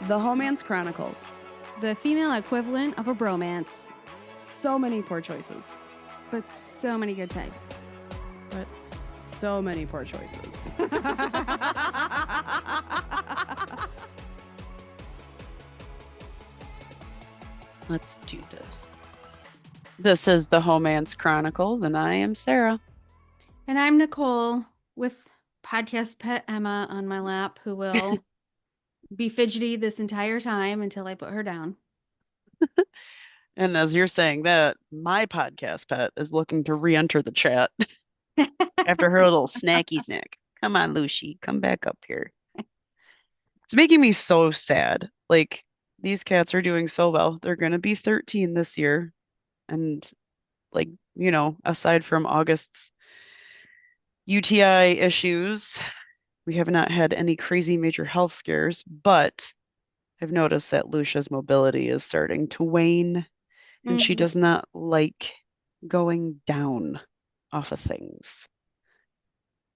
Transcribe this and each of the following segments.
The Homance Chronicles. The female equivalent of a bromance. So many poor choices. But so many good types. But so many poor choices. Let's do this. This is the Homance Chronicles, and I am Sarah. And I'm Nicole with podcast pet Emma on my lap, who will be fidgety this entire time until I put her down. And as you're saying that, my podcast pet is looking to re-enter the chat after her little snacky snack. Come on, Lucy, come back up here. It's making me so sad. Like, these cats are doing so well. They're going to be 13 this year. And, like, you know, aside from August's UTI issues, we have not had any crazy major health scares, but I've noticed that Lucia's mobility is starting to wane, and she does not like going down off of things.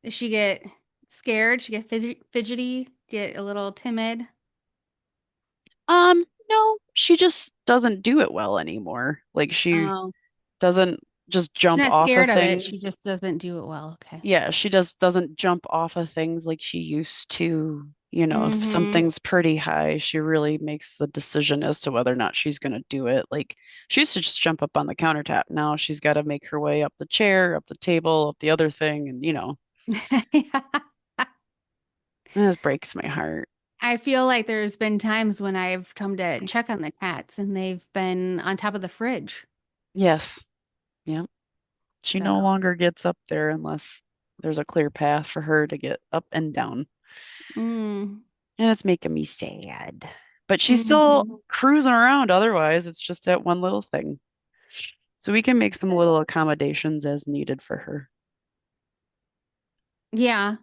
Does she get scared? She get fidgety? Get a little timid? No, she just doesn't do it well anymore. Like, she doesn't just She's jump not off scared of of it. things. She just doesn't do it well. Okay. Yeah, she just doesn't jump off of things like she used to. You know, if something's pretty high, she really makes the decision as to whether or not she's going to do it. Like, she used to just jump up on the countertop. Now she's got to make her way up the chair, up the table, up the other thing, and you know, it breaks my heart. I feel like there's been times when I've come to check on the cats and they've been on top of the fridge. Yes. Yeah. She no So. longer gets up there unless there's a clear path for her to get up and down. And it's making me sad. But she's still cruising around otherwise. It's just that one little thing. So we can make some little accommodations as needed for her. Yeah.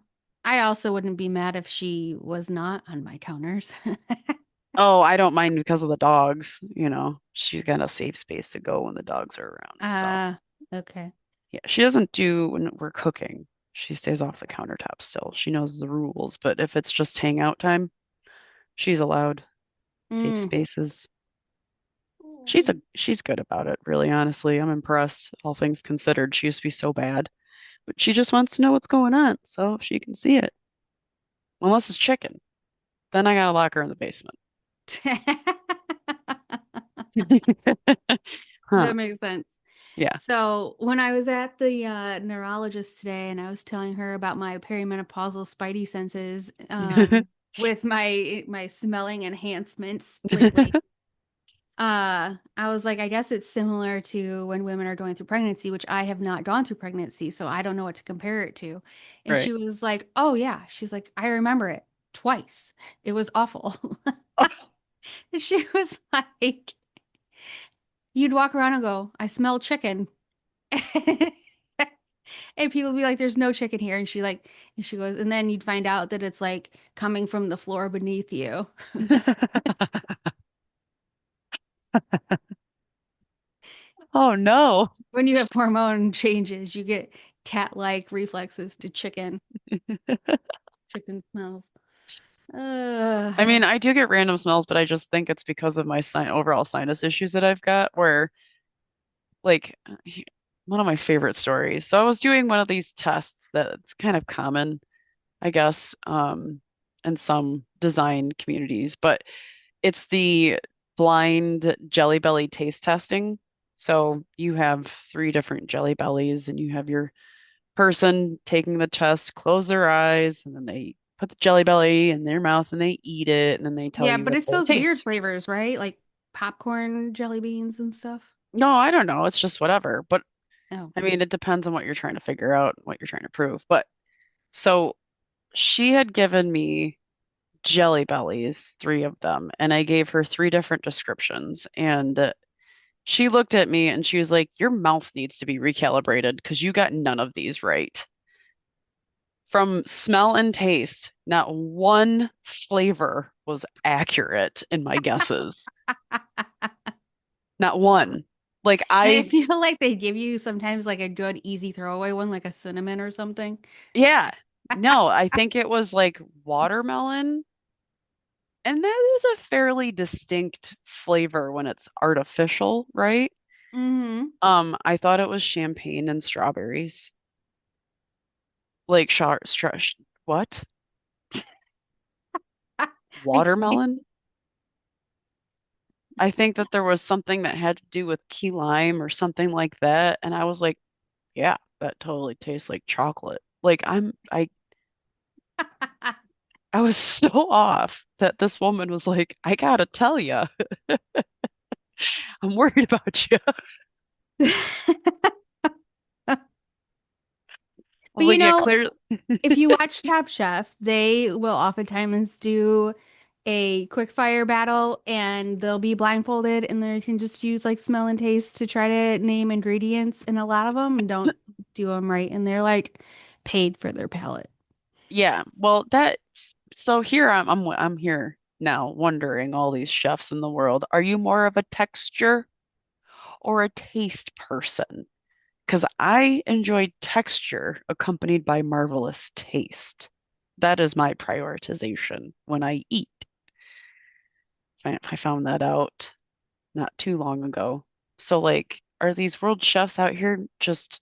I also wouldn't be mad if she was not on my counters. Oh, I don't mind because of the dogs. You know, she's got a safe space to go when the dogs are around. So, okay. yeah, she doesn't do when we're cooking. She stays off the countertop still. She knows the rules, but if it's just hangout time, she's allowed safe spaces. She's good about it, really, honestly. I'm impressed, all things considered. She used to be so bad, but she just wants to know what's going on, so if she can see it. Unless it's chicken. Then I gotta lock her in the basement. That makes sense. Yeah. So when I was at the neurologist today and I was telling her about my perimenopausal spidey senses with my smelling enhancements lately, I was like, I guess it's similar to when women are going through pregnancy, which I have not gone through pregnancy, so I don't know what to compare it to. And Right. she was like, oh yeah. She's like, I remember it twice. It was awful. And she was like, you'd walk around and go, I smell chicken. And people would be like, there's no chicken here. And she goes, and then you'd find out that it's like coming from the floor beneath you. Oh no. When you have hormone changes, you get cat-like reflexes to chicken smells. I mean, I do get random smells, but I just think it's because of my overall sinus issues that I've got, where like one of my favorite stories. So I was doing one of these tests that's kind of common, I guess, in some design communities, but it's the blind Jelly Belly taste testing. So you have 3 different Jelly Bellies, and you have your person taking the test, close their eyes, and then they put the Jelly Belly in their mouth and they eat it, and then they tell Yeah, you but what it's they those weird taste. flavors, right? Like popcorn jelly beans and stuff. No, I don't know. It's just whatever. But Oh. I mean, it depends on what you're trying to figure out, what you're trying to prove. But so she had given me Jelly Bellies, 3 of them, and I gave her 3 different descriptions. And she looked at me and she was like, your mouth needs to be recalibrated because you got none of these right. From smell and taste, not one flavor was accurate in my guesses. Not one. Like And I I, feel like they give you sometimes like a good easy throwaway one, like a cinnamon or something. yeah, no, I think it was like watermelon And that is a fairly distinct flavor when it's artificial, right? Mm-hmm. I thought it was champagne and strawberries. Like what? Watermelon? I think that there was something that had to do with key lime or something like that, and I was like, yeah, that totally tastes like chocolate. Like I was so off that this woman was like, I gotta tell you, I'm worried about you. I But was like, yeah, clearly. if you watch Top Chef, they will oftentimes do a quick fire battle and they'll be blindfolded and they can just use like smell and taste to try to name ingredients. And a lot of them don't do them right. And they're like paid for their palate. Yeah, well, so here I'm here now wondering all these chefs in the world. Are you more of a texture or a taste person? Because I enjoy texture accompanied by marvelous taste. That is my prioritization when I eat. I found that out not too long ago. So, like, are these world chefs out here just,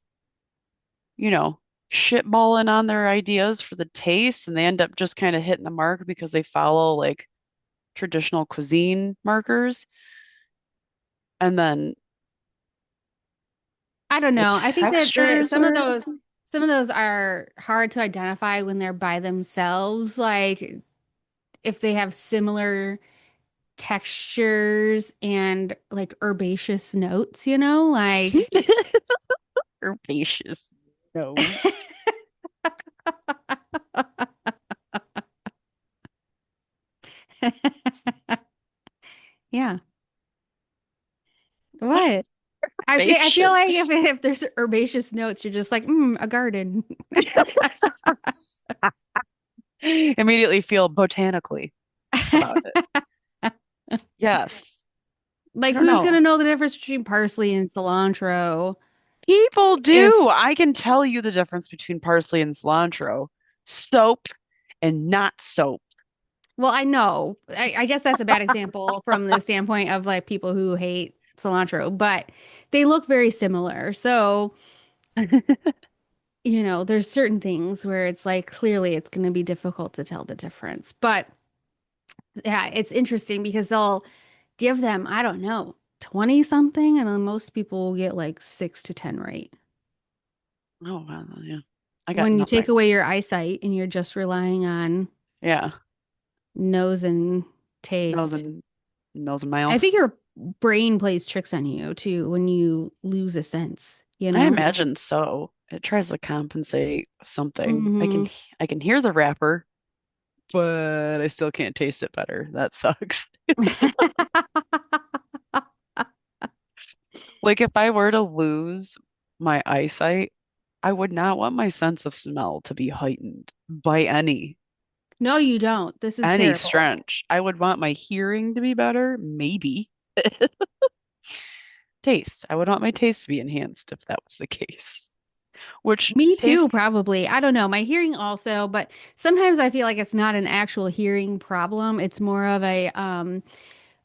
you know, shitballing on their ideas for the taste and they end up just kind of hitting the mark because they follow like traditional cuisine markers? And then I don't the know. I think that textures are, some of those are hard to identify when they're by themselves. Like if they have similar textures and like herbaceous notes, like herbaceous nose. yeah. What? I feel Herbaceous. like if there's herbaceous notes, you're just like, a garden. Immediately feel botanically about it. Yes. I Like don't who's gonna know. know the difference between parsley and cilantro? People If do. I can tell you the difference between parsley and cilantro. Soap and not soap. well, I know. I guess that's a bad example from the standpoint of like people who hate cilantro, but they look very similar. So, there's certain things where it's like clearly it's going to be difficult to tell the difference. But yeah, it's interesting because they'll give them, I don't know, 20 something, and then most people will get like 6 to 10 right. Oh, wow, yeah. I got When you take nothing. away your eyesight and you're just relying on Yeah. nose and Nose taste. and nose and I mouth. think your brain plays tricks on you too when you lose a sense, you I know? imagine so. It tries to compensate something. Hmm. I can hear the wrapper, but I still can't taste it better. That sucks. Like if I were to lose my eyesight, I would not want my sense of smell to be heightened by No, you don't. This is any terrible. stretch. I would want my hearing to be better, maybe. Taste. I would want my taste to be enhanced if that was the case. Which Me too, taste, probably. I don't know. My hearing also, but sometimes I feel like it's not an actual hearing problem. It's more of a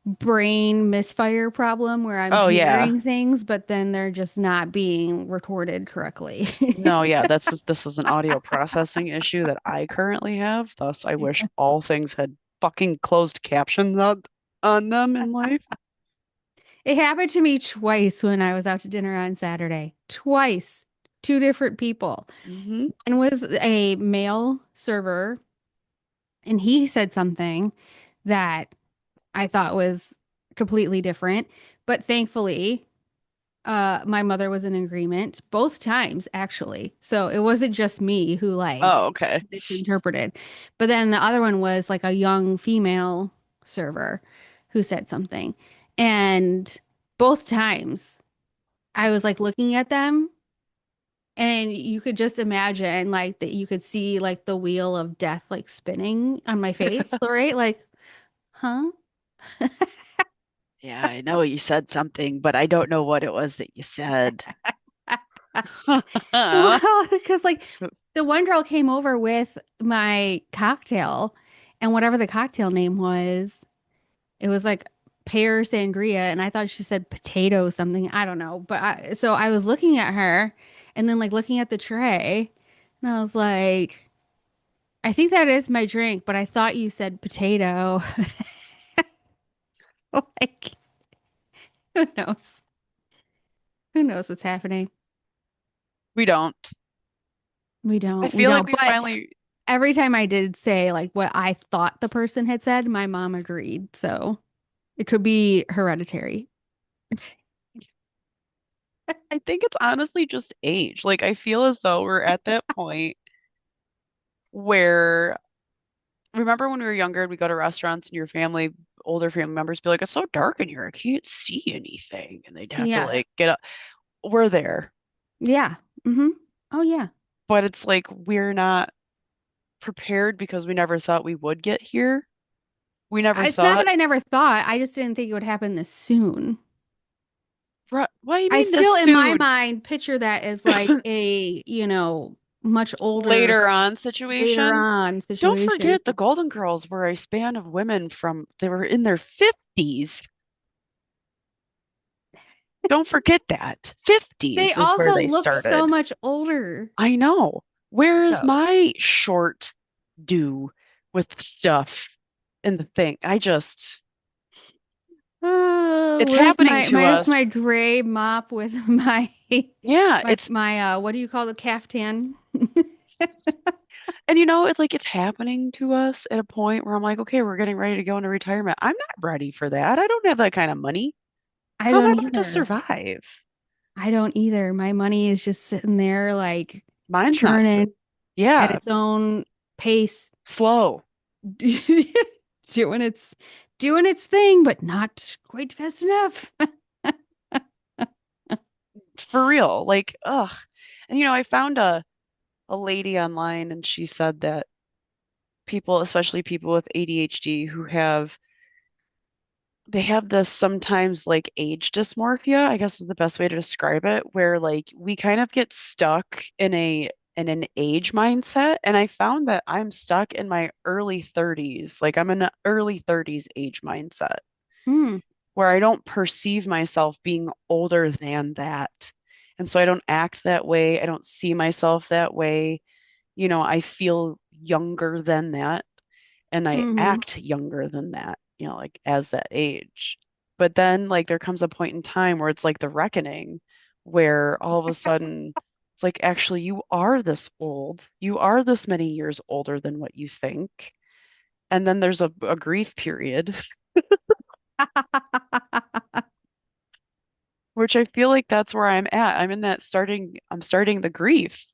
brain misfire problem where I'm oh yeah. hearing things, but then they're just not being recorded correctly. No, yeah, this is an audio processing issue that I currently have. Thus, I wish all things had fucking closed captions on them in life. It happened to me twice when I was out to dinner on Saturday. Twice. Two different people. Hmm. And was a male server, and he said something that I thought was completely different. But thankfully, my mother was in agreement both times, actually. So it wasn't just me who Oh, like okay. misinterpreted. But then the other one was like a young female server who said something. And both times I was like looking at them and you could just imagine like that you could see like the wheel of death like spinning on my face, right? Like, huh? Yeah, I know you said something, but I don't know what it was that you said. Well, because like the one girl came over with my cocktail And whatever the cocktail name was, it was like pear sangria, and I thought she said potato something. I don't know. So I was looking at her and then like looking at the tray, and I was like, I think that is my drink, but I thought you said potato. Like, who knows? Who knows what's happening? We don't. We I don't. We feel like don't. we But finally, every time I did say like what I thought the person had said, my mom agreed. So it could be hereditary. I think it's honestly just age. Like, I feel as though we're at that point where, remember when we were younger, we go to restaurants and your family, older family members be like, it's so dark in here, I can't see anything. And they'd have to Yeah. like get up. We're there. Yeah. Mm-hmm. Oh yeah. But it's like we're not prepared because we never thought we would get here. We never It's not thought, that I never thought. I just didn't think it would happen this soon. What do you I mean this still, in my soon? mind, picture that as like a, much older Later on later situation. on Don't situation. forget the Golden Girls were a span of women from they were in their 50s. Don't forget that. They 50s is where also they look so started. much older. I know. Where is So, my short due with stuff in the thing? It's where's happening my to where's us. my gray mop with my Yeah, what do you call the caftan? and it's like it's happening to us at a point where I'm like, okay, we're getting ready to go into retirement. I'm not ready for that. I don't have that kind of money. I How am I don't going to either. survive? I don't either. My money is just sitting there like Mine's not, churning at yeah, its own pace, slow. doing its doing its thing, but not quite fast enough. For real. Like, ugh. And I found a lady online and she said that people, especially people with ADHD who they have this sometimes like age dysmorphia, I guess is the best way to describe it, where like we kind of get stuck in an age mindset. And I found that I'm stuck in my early 30s. Like I'm in an early 30s age mindset Hmm. where I don't perceive myself being older than that. And so I don't act that way. I don't see myself that way. I feel younger than that and I Mm-hmm. act younger than that, like as that age. But then like there comes a point in time where it's like the reckoning where all of a sudden it's like actually you are this old. You are this many years older than what you think. And then there's a grief period, which I feel like that's where I'm at. I'm starting the grief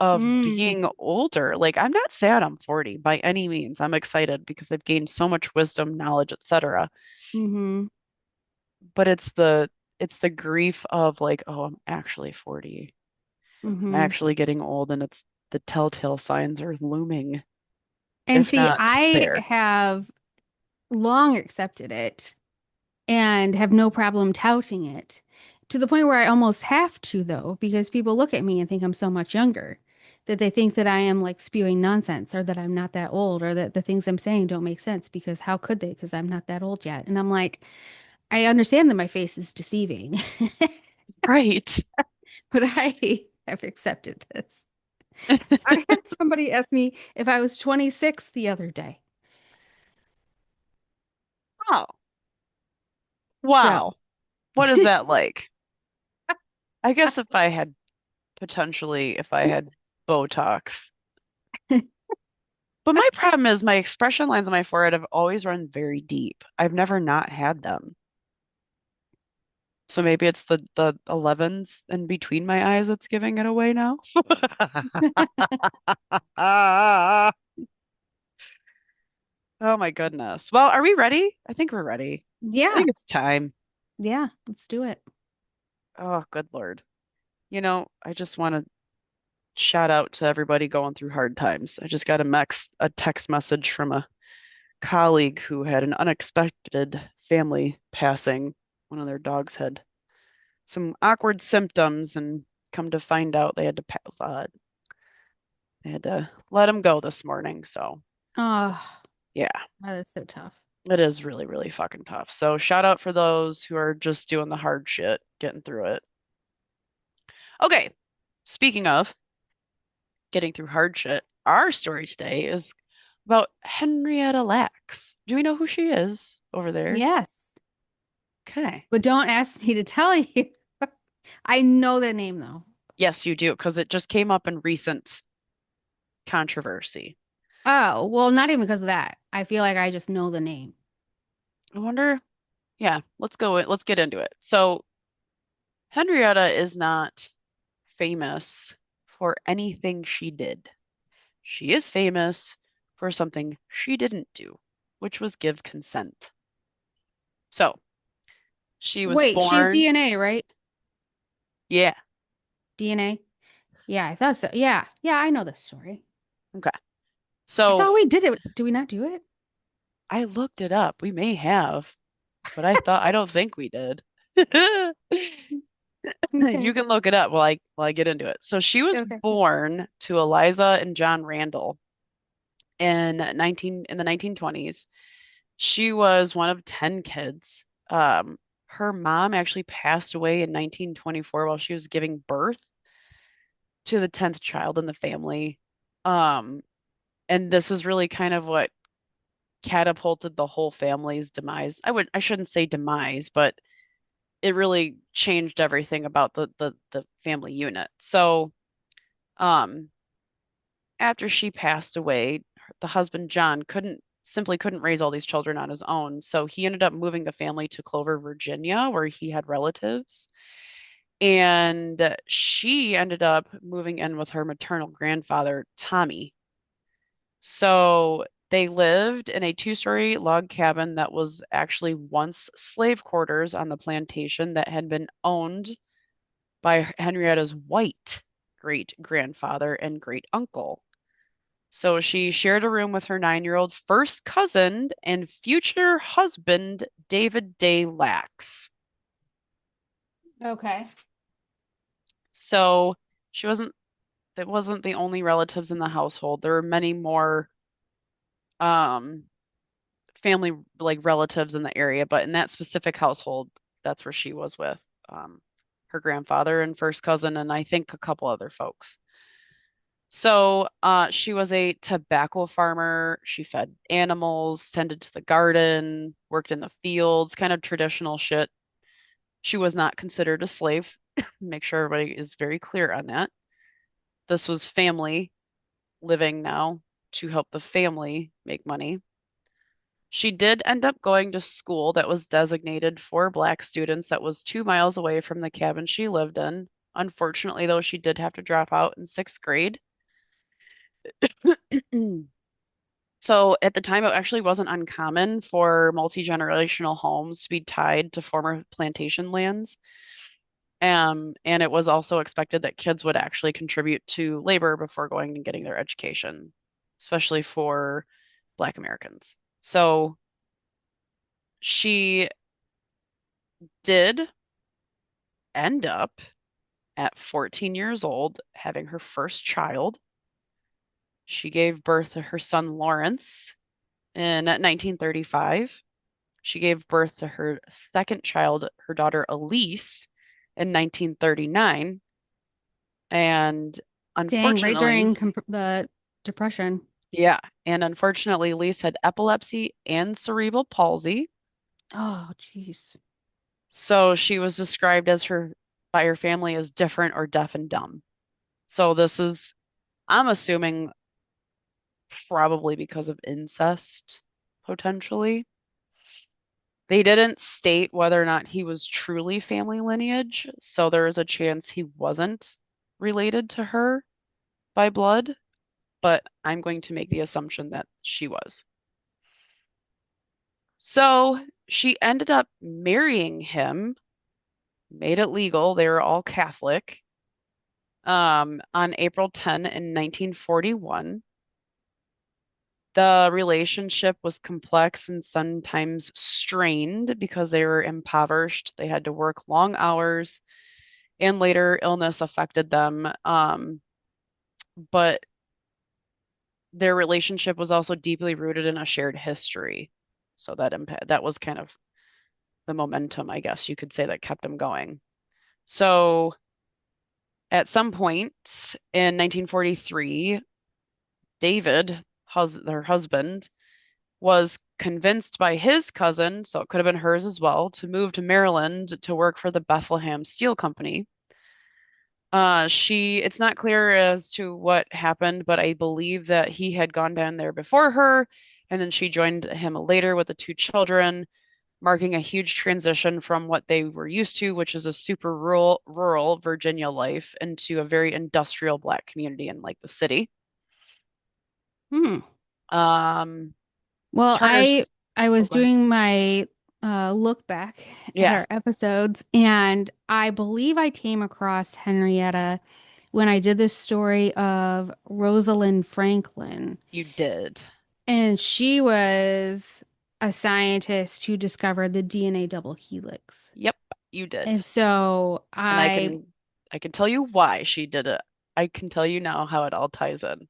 of Mm. being older. Like I'm not sad I'm 40 by any means. I'm excited because I've gained so much wisdom, knowledge, etc. Mm-hmm. But it's the grief of like, oh, I'm actually 40. I'm Mm-hmm. actually getting old and it's the telltale signs are looming, And if see, not I there. have long accepted it and have no problem touting it to the point where I almost have to, though, because people look at me and think I'm so much younger, that they think that I am like spewing nonsense or that I'm not that old or that the things I'm saying don't make sense because how could they? Because I'm not that old yet. And I'm like, I understand that my face is deceiving, Right. but I have accepted this. I had somebody ask me if I was 26 the other day. Oh, So, wow. What is that like? I guess if I had Botox. But my problem is my expression lines on my forehead have always run very deep. I've never not had them. So maybe it's the 11s in between my eyes that's giving it away now. Oh my goodness. Well, are we ready? I think we're ready. I yeah, think it's time. yeah, let's do it. Oh, good Lord. I just want to shout out to everybody going through hard times. I just got a text message from a colleague who had an unexpected family passing. One of their dogs had some awkward symptoms, and come to find out they had to let him go this morning. So Oh. Yeah, That is so tough. it is really, really fucking tough. So shout out for those who are just doing the hard shit, getting through it. Okay, speaking of getting through hard shit, our story today is about Henrietta Lacks. Do we know who she is over there? Yes. Okay. But don't ask me to tell you. I know the name though. Yes, you do, because it just came up in recent controversy. Oh, well, not even because of that. I feel like I just know the name. I wonder, yeah, let's get into it. So, Henrietta is not famous for anything she did. She is famous for something she didn't do, which was give consent. So, she was Wait, she's born, DNA, right? yeah, DNA? Yeah, I thought so. Yeah. Yeah, I know this story. okay. I So, thought we did it. Do we not do it? I looked it up. We may have, but I don't think we did. You Okay. can look it up while I get into it. So she was Okay. born to Eliza and John Randall in the 1920s. She was one of 10 kids. Her mom actually passed away in 1924 while she was giving birth to the 10th child in the family. Um, and this is really kind of what catapulted the whole family's demise. I shouldn't say demise, but it really changed everything about the family unit. So, um, after she passed away, the husband John couldn't raise all these children on his own. So he ended up moving the family to Clover, Virginia, where he had relatives. And she ended up moving in with her maternal grandfather, Tommy. So they lived in a two-story log cabin that was actually once slave quarters on the plantation that had been owned by Henrietta's white great grandfather and great uncle. So she shared a room with her 9-year-old first cousin and future husband, David Day Lax. Okay. So she wasn't that wasn't the only relatives in the household. There were many more um family like relatives in the area, but in that specific household, that's where she was with her grandfather and first cousin and I think a couple other folks. So, she was a tobacco farmer. She fed animals, tended to the garden, worked in the fields, kind of traditional shit. She was not considered a slave. Make sure everybody is very clear on that. This was family living now to help the family make money. She did end up going to school that was designated for Black students that was 2 miles away from the cabin she lived in. Unfortunately, though, she did have to drop out in sixth grade. So at the time, it actually wasn't uncommon for multi-generational homes to be tied to former plantation lands. And it was also expected that kids would actually contribute to labor before going and getting their education, especially for Black Americans. So she did end up at 14 years old having her first child. She gave birth to her son Lawrence in 1935. She gave birth to her second child, her daughter Elise, in 1939. And Dang, right during unfortunately, the depression. yeah, and unfortunately, Elise had epilepsy and cerebral palsy. Oh, jeez. So she was described as her by her family as different or deaf and dumb. So this is, I'm assuming, probably because of incest, potentially. They didn't state whether or not he was truly family lineage, so there is a chance he wasn't related to her by blood, but I'm going to make the assumption that she was. So she ended up marrying him, made it legal. They were all Catholic, on April 10 in 1941. The relationship was complex and sometimes strained because they were impoverished. They had to work long hours, and later illness affected them. But their relationship was also deeply rooted in a shared history. So that was kind of the momentum, I guess you could say, that kept them going. So at some point in 1943, David, their husband, was convinced by his cousin, so it could have been hers as well, to move to Maryland to work for the Bethlehem Steel Company. It's not clear as to what happened, but I believe that he had gone down there before her, and then she joined him later with the two children, marking a huge transition from what they were used to, which is a super rural Virginia life, into a very industrial Black community in like the city. Hmm. Um, Well, I Turner's, I oh, was go ahead. doing my look back at Yeah, our episodes, and I believe I came across Henrietta when I did this story of Rosalind Franklin, you did. and she was a scientist who discovered the DNA double helix. Yep, you did. And so And I can tell you why she did it. I can tell you now how it all ties in.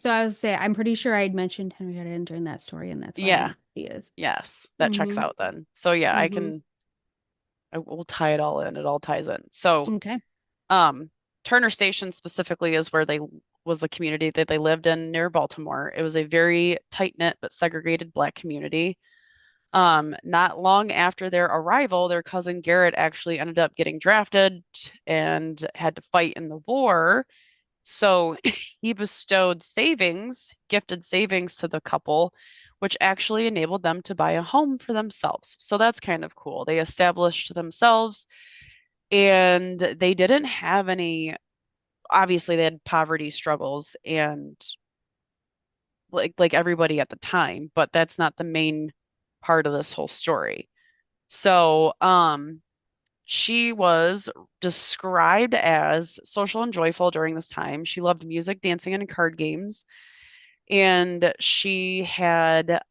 I was say I'm pretty sure I'd mentioned Henrietta during that story, and that's why I Yeah, know who she is. yes, that checks Mm-hmm. out then. So yeah, Mm-hmm. I will tie it all in. It all ties in. So, Okay. um, Turner Station specifically is where they was the community that they lived in near Baltimore. It was a very tight-knit but segregated Black community. Not long after their arrival, their cousin Garrett actually ended up getting drafted and had to fight in the war. So he bestowed gifted savings to the couple, which actually enabled them to buy a home for themselves. So that's kind of cool. They established themselves and they didn't have obviously they had poverty struggles and like everybody at the time, but that's not the main part of this whole story. So, she was described as social and joyful during this time. She loved music, dancing, and card games. And she had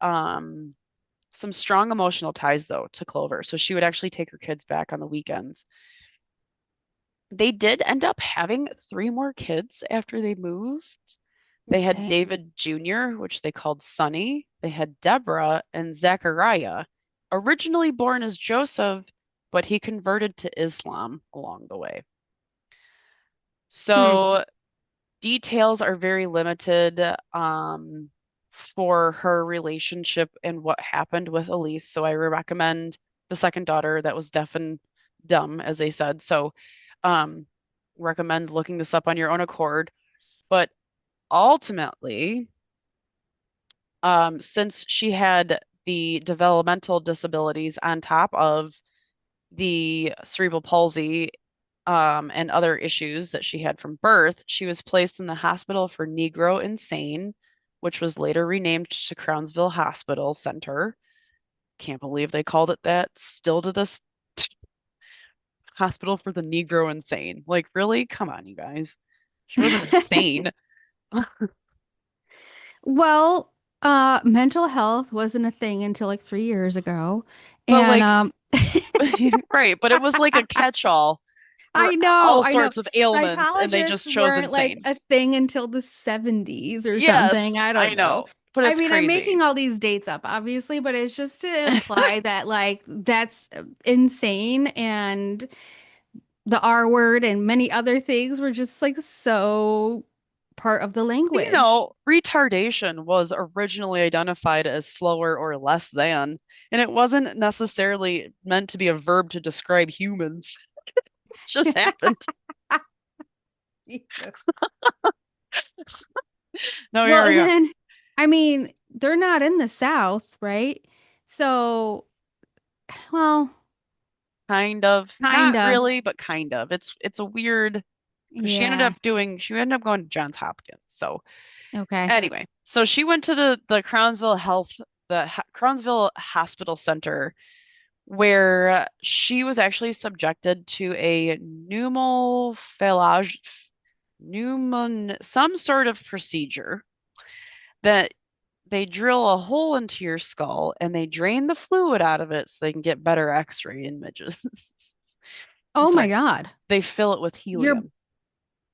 some strong emotional ties, though, to Clover. So she would actually take her kids back on the weekends. They did end up having three more kids after they moved. They had Okay. David Jr., which they called Sonny. They had Deborah and Zachariah, originally born as Joseph, but he converted to Islam along the way. Hmm. So details are very limited for her relationship and what happened with Elise. So I recommend the second daughter that was deaf and dumb, as they said. So um, recommend looking this up on your own accord. But ultimately, since she had the developmental disabilities on top of the cerebral palsy and other issues that she had from birth, she was placed in the hospital for Negro Insane, which was later renamed to Crownsville Hospital Center. Can't believe they called it that. Still to this hospital for the Negro Insane. Like, really? Come on, you guys. She wasn't insane. Well, mental health wasn't a thing until like 3 years ago. But And like, right, but it was like a catch-all for all I know. sorts of ailments, and they Psychologists just chose weren't like insane. a thing until the 70s or Yes, something. I I don't know. know, but I it's mean, I'm crazy. making all these dates up, obviously, but it's just to imply that like that's insane and the R word and many other things were just like so part of the language. Retardation was originally identified as slower or less than, and it wasn't necessarily meant to be a verb to describe humans. It just happened. No, Well, here we and go. then, I mean, they're not in the South, right? So, well, Kind of, not kinda. really, but kind of. It's a weird because Yeah. she ended up going to Johns Hopkins. So Okay. anyway, so she went to the Crownsville Hospital Center where she was actually subjected to a some sort of procedure that they drill a hole into your skull and they drain the fluid out of it so they can get better X-ray images. I'm Oh my sorry. God. They fill it with You're helium.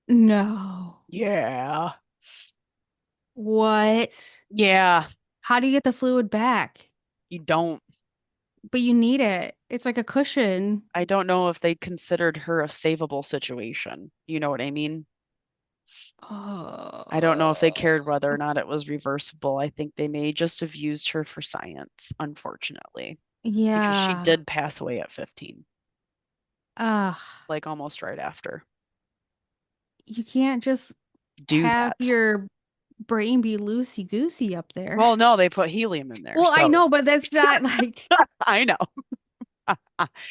no. Yeah. What? Yeah, How do you get the fluid back? you don't. But you need it. It's like a cushion. I don't know if they considered her a savable situation. You know what I mean? I don't know if they cared whether or Oh, not it was reversible. I think they may just have used her for science, unfortunately, because she yeah. did pass away at 15, Ah, like almost right after. you can't just Do have that. your brain be loosey goosey up there. Well, no, they put helium in there, Well, I so know, but that's not like. I know.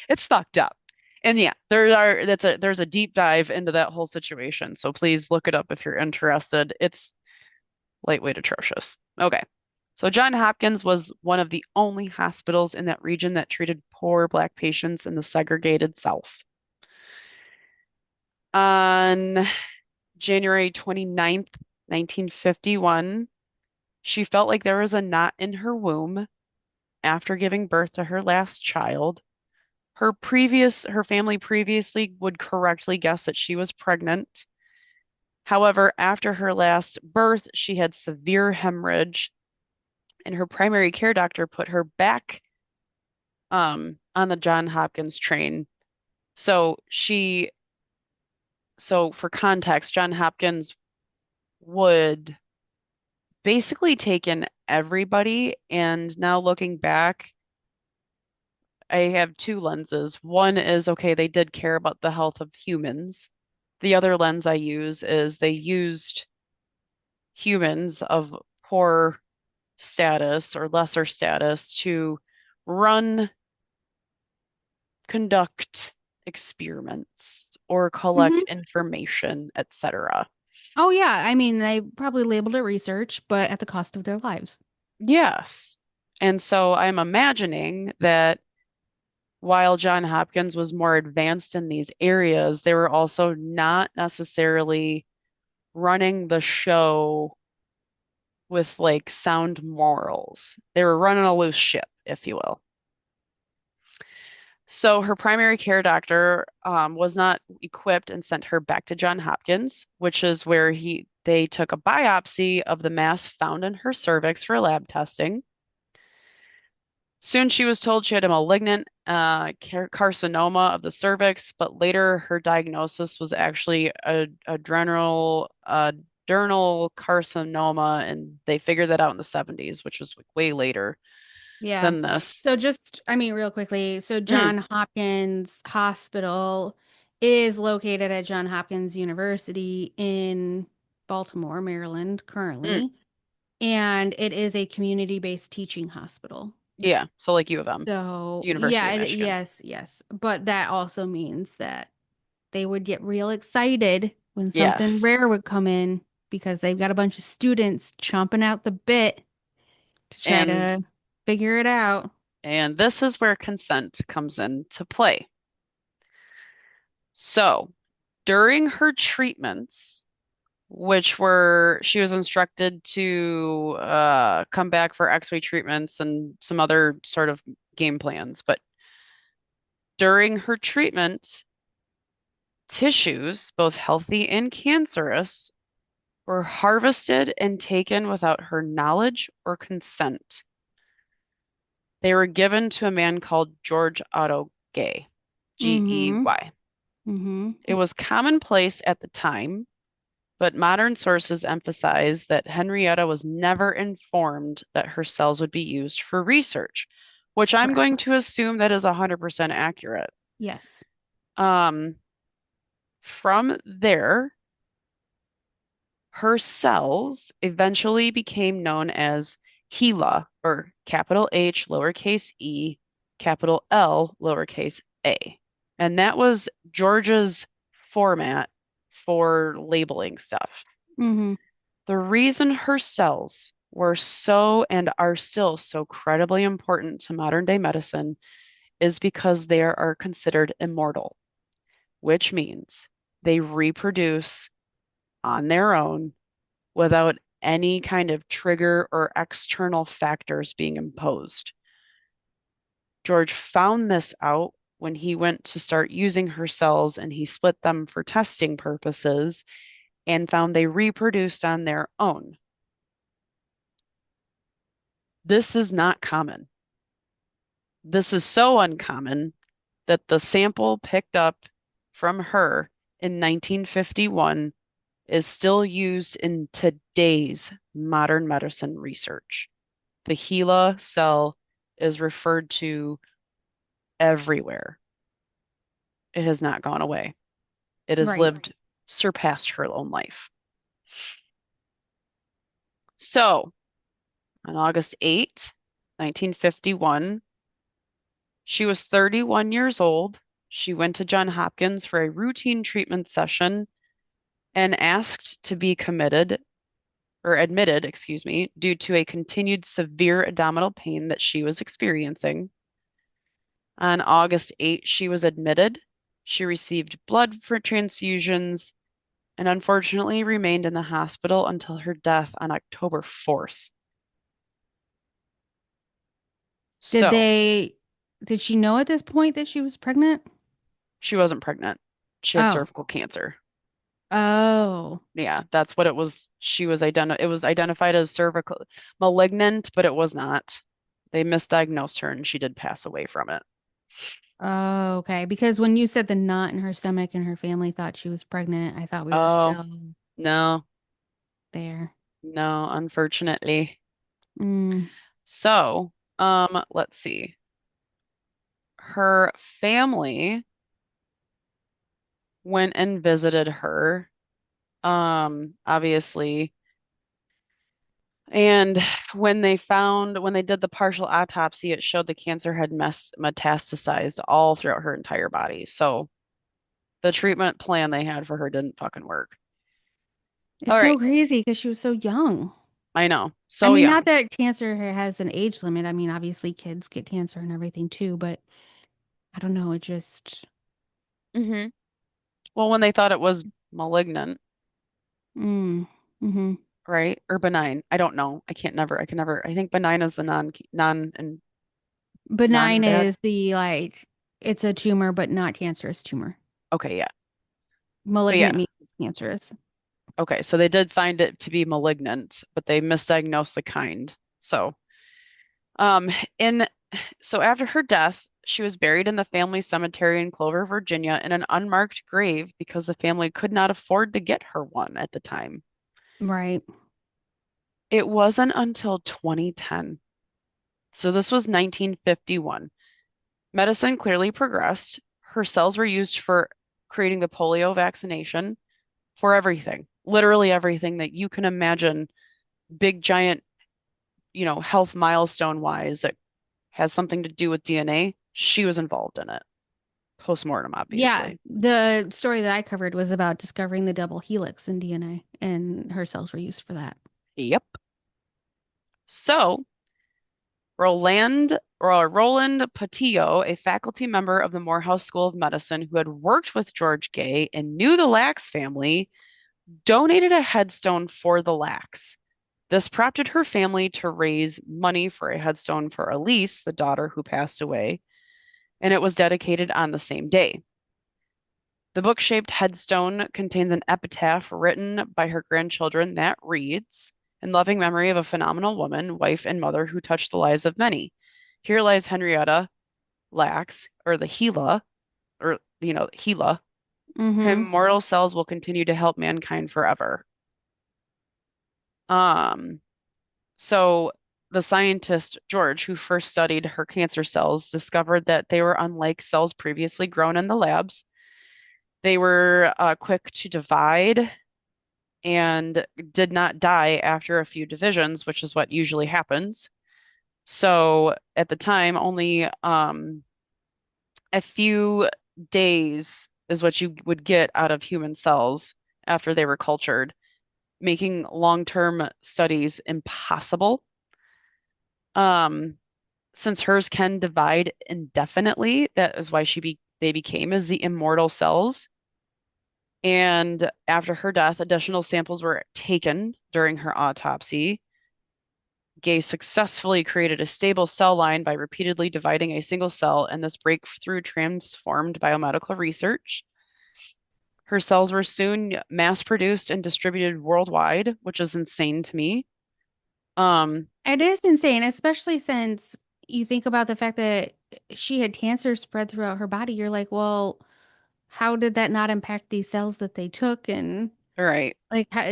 It's fucked up. And yeah, there's a deep dive into that whole situation. So please look it up if you're interested. It's lightweight atrocious. Okay. So Johns Hopkins was one of the only hospitals in that region that treated poor Black patients in the segregated South. On January 29th, 1951, she felt like there was a knot in her womb after giving birth to her last child. Her family previously would correctly guess that she was pregnant. However, after her last birth, she had severe hemorrhage, and her primary care doctor put her back on the John Hopkins train. So for context, John Hopkins would basically take in everybody. And now looking back, I have two lenses. One is, okay, they did care about the health of humans. The other lens I use is they used humans of poor status or lesser status to run, conduct experiments or collect Mhm. information, etc. Oh yeah, I mean they probably labeled it research, but at the cost of their lives. Yes. And so I'm imagining that while John Hopkins was more advanced in these areas, they were also not necessarily running the show with like sound morals. They were running a loose ship, if you will. So her primary care doctor was not equipped and sent her back to Johns Hopkins, which is where they took a biopsy of the mass found in her cervix for lab testing. Soon she was told she had a malignant carcinoma of the cervix, but later her diagnosis was actually a adrenal carcinoma, and they figured that out in the 70s, which was way later Yeah. than this. So just, I mean, real quickly, so Mm, John Hopkins Hospital is located at John Hopkins University in Baltimore, Maryland, mm, currently, and it is a community-based teaching hospital. yeah, so like U of M, So, University yeah, of Michigan. yes, yes. But that also means that they would get real excited when something Yes. rare would come in because they've got a bunch of students chomping out the bit to try And to figure it out. and this is where consent comes into play. So, during her treatments, she was instructed to come back for X-ray treatments and some other sort of game plans. But during her treatment, tissues, both healthy and cancerous, were harvested and taken without her knowledge or consent. They were given to a man called George Otto Gay, Mm-hmm. Gey. Mm-hmm. It was commonplace at the time, but modern sources emphasize that Henrietta was never informed that her cells would be used for research, which I'm Correct. going to assume that is 100% accurate. Yes. Um, from there, her cells eventually became known as HeLa, or capital H, lowercase e, capital L, lowercase a. And that was Georgia's format for labeling stuff. Mm-hmm. The reason her cells were so and are still so credibly important to modern day medicine is because they are considered immortal, which means they reproduce on their own without any kind of trigger or external factors being imposed. George found this out when he went to start using her cells and he split them for testing purposes and found they reproduced on their own. This is not common. This is so uncommon that the sample picked up from her in 1951 is still used in today's modern medicine research. The HeLa cell is referred to everywhere. It has not gone away. It has Right. lived, surpassed her own life. So, on August 8, 1951, she was 31 years old. She went to Johns Hopkins for a routine treatment session and asked to be admitted, excuse me, due to a continued severe abdominal pain that she was experiencing. On August 8, she was admitted. She received blood for transfusions and unfortunately remained in the hospital until her death on October 4th. Did So, they, did she know at this point that she was pregnant? she wasn't pregnant. She had Oh, cervical cancer. oh, Yeah, that's what it was. It was identified as cervical malignant, but it was not. They misdiagnosed her and she did pass away from it. oh, okay. Because when you said the knot in her stomach and her family thought she was pregnant, I thought we were Oh, still no, there. no, unfortunately. Mm, So, let's see. Her family went and visited her, obviously. And when they did the partial autopsy, it showed the cancer had metastasized all throughout her entire body. So the treatment plan they had for her didn't fucking work. it's All right. so crazy because she was so young. I know. I So mean, not young. that cancer has an age limit. I mean, obviously kids get cancer and everything too, but I don't know. It just, hmm Well, when they thought it was malignant, mm, mm-hmm. right? Or benign. I don't know. I can never, I think benign is the and Benign non-bad. is the like, it's a tumor, but not cancerous tumor. Okay, yeah. But Malignant yeah. means it's cancerous. Okay, so they did find it to be malignant, but they misdiagnosed the kind. So, um, in so after her death, she was buried in the family cemetery in Clover, Virginia, in an unmarked grave because the family could not afford to get her one at the time. Right. It wasn't until 2010. So this was 1951. Medicine clearly progressed. Her cells were used for creating the polio vaccination, for everything, literally everything that you can imagine, big giant, health milestone wise that has something to do with DNA. She was involved in it. Postmortem, Yeah, obviously. the story that I covered was about discovering the double helix in DNA, and her cells were used for that. Yep. So Roland Patillo, a faculty member of the Morehouse School of Medicine who had worked with George Gay and knew the Lacks family, donated a headstone for the Lacks. This prompted her family to raise money for a headstone for Elise, the daughter who passed away, and it was dedicated on the same day. The book-shaped headstone contains an epitaph written by her grandchildren that reads, "In loving memory of a phenomenal woman, wife, and mother who touched the lives of many. Here lies Henrietta Lacks, or the HeLa, or, HeLa. Her Mm-hmm. immortal cells will continue to help mankind forever." Um, so the scientist George, who first studied her cancer cells, discovered that they were unlike cells previously grown in the labs. They were quick to divide and did not die after a few divisions, which is what usually happens. So at the time, only a few days is what you would get out of human cells after they were cultured, making long-term studies impossible. Um, since hers can divide indefinitely, that is why they became as the immortal cells. And after her death, additional samples were taken during her autopsy. Gay successfully created a stable cell line by repeatedly dividing a single cell, and this breakthrough transformed biomedical research. Her cells were soon mass produced and distributed worldwide, which is insane to me. Um, It is insane, especially since you think about the fact that she had cancer spread throughout her body. You're like, well, how did that not impact these cells that they took? And all right. like, how,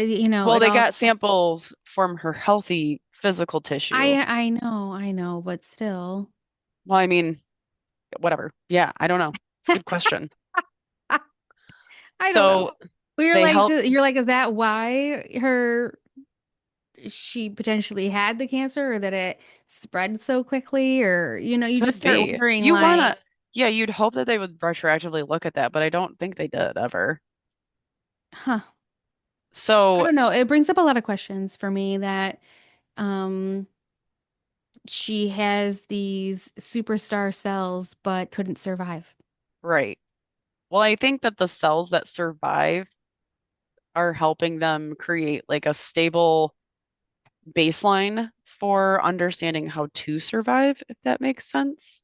Well, it they all. got samples from her healthy physical tissue. I know, but still, Well, I mean, whatever. Yeah, I don't know. It's a good question. I don't know. So But they help, you're like, is that why she potentially had the cancer, or that it spread so quickly, or you just could start be. wondering, You like, wanna, yeah, you'd hope that they would retroactively look at that, but I don't think they did ever. huh? I So, don't know. It brings up a lot of questions for me that um she has these superstar cells but couldn't survive. right. Well, I think that the cells that survive are helping them create like a stable baseline for understanding how to survive, if that makes sense.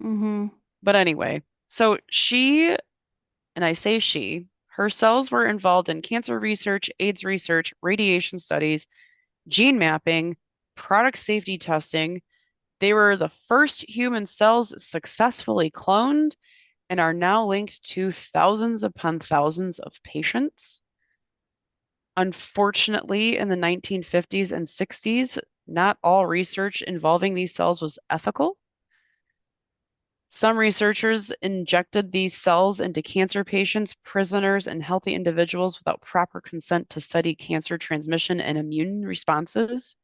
Mm-hmm. But anyway, so she, and I say she, her cells were involved in cancer research, AIDS research, radiation studies, gene mapping, product safety testing. They were the first human cells successfully cloned and are now linked to thousands upon thousands of patients. Unfortunately, in the 1950s and 60s, not all research involving these cells was ethical. Some researchers injected these cells into cancer patients, prisoners, and healthy individuals without proper consent to study cancer transmission and immune responses.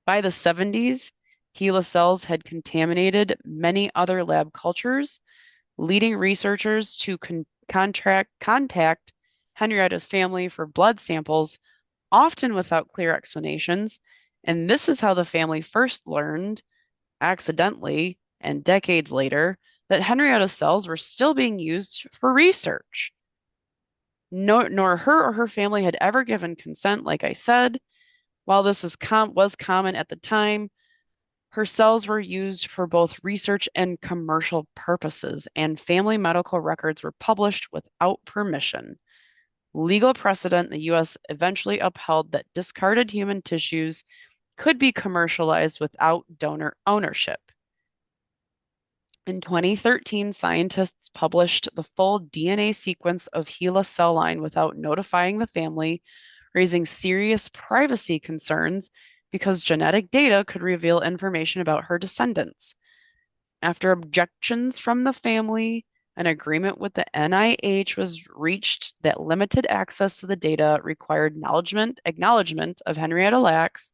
By the 70s, HeLa cells had contaminated many other lab cultures, leading researchers to contact Henrietta's family for blood samples, often without clear explanations. And this is how the family first learned, accidentally and decades later, that Henrietta's cells were still being used for research. Nor her or her family had ever given consent, like I said. While this was common at the time, her cells were used for both research and commercial purposes, and family medical records were published without permission. Legal precedent in the US eventually upheld that discarded human tissues could be commercialized without donor ownership. In 2013, scientists published the full DNA sequence of HeLa cell line without notifying the family, raising serious privacy concerns because genetic data could reveal information about her descendants. After objections from the family, an agreement with the NIH was reached that limited access to the data required acknowledgement of Henrietta Lacks